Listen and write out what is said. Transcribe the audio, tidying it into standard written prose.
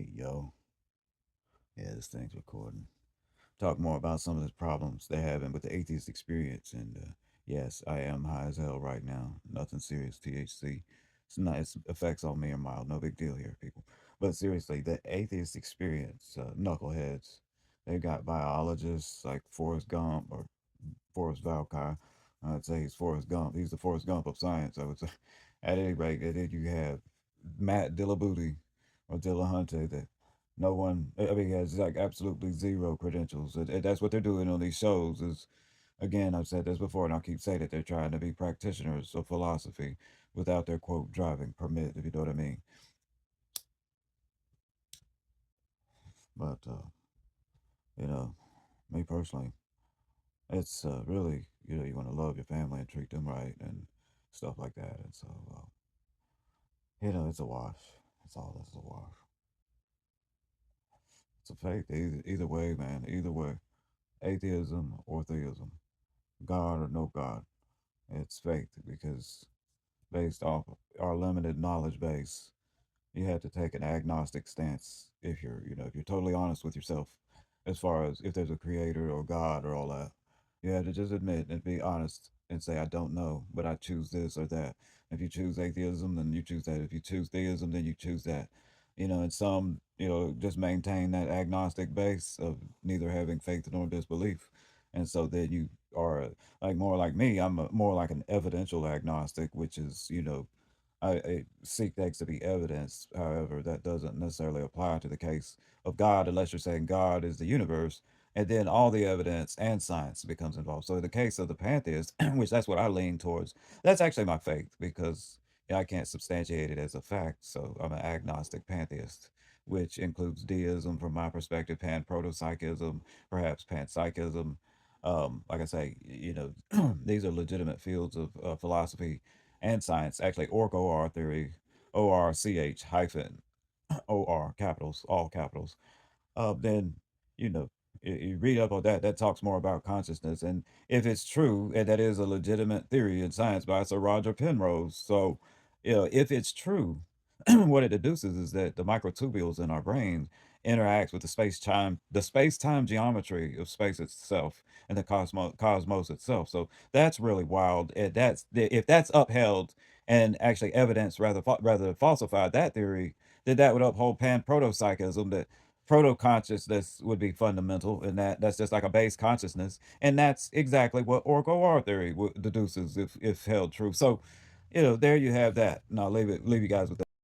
Hey, yo. Yeah, this thing's recording. Talk more about some of the problems they're having with the atheist experience. And yes, I am high as hell right now. Nothing serious, THC. It's not, its effects on me are mild. No big deal here, people. But seriously, the atheist experience, knuckleheads, they got biologists like Forrest Gump or Forrest Valkai. I'd say he's Forrest Gump. He's the Forrest Gump of science, I would say. At any rate, and then you have Matt Dillabooty or Dillahunty that no one, I mean, he has like absolutely zero credentials. And that's what they're doing on these shows is, again, I've said this before and I'll keep saying it, they're trying to be practitioners of philosophy without their, quote, driving permit, if you know what I mean. But, you know, me personally, it's really, you want to love your family and treat them right and stuff like that. And so, it's a wash. It's all this is a wash. It's a faith. Either way, man. Either way. Atheism or theism. God or no God. It's faith because based off our limited knowledge base, you have to take an agnostic stance if you're totally honest with yourself as far as if there's a creator or God or all that. You have to just admit and be honest and say, I don't know, but I choose this or that. If you choose atheism, then you choose that. If you choose theism, then you choose that. And some, just maintain that agnostic base of neither having faith nor disbelief. And so then you are like more like me. I'm more like an evidential agnostic, which is, I seek things to be evidence. However, that doesn't necessarily apply to the case of God unless you're saying God is the universe, and then all the evidence and science becomes involved. So in the case of the pantheist, which that's what I lean towards, that's actually my faith because I can't substantiate it as a fact. So I'm an agnostic pantheist, which includes deism from my perspective, pan-protopsychism, perhaps panpsychism. Like I say, these are legitimate fields of philosophy and science. Actually, OR theory, ORCH hyphen OR capitals, all capitals. Then you know you read up on that. That talks more about consciousness, and if it's true, and that is a legitimate theory in science by Sir Roger Penrose. So, if it's true, what it deduces is that the microtubules in our brains interacts with the space-time geometry of space itself and the cosmos itself. So that's really wild. And if that's upheld and actually evidence rather falsified that theory, then that would uphold pan-protopsychism that proto-consciousness would be fundamental, and that's just like a base consciousness, and that's exactly what Orko-R theory deduces if held true. So, there you have that. And I'll leave you guys with that.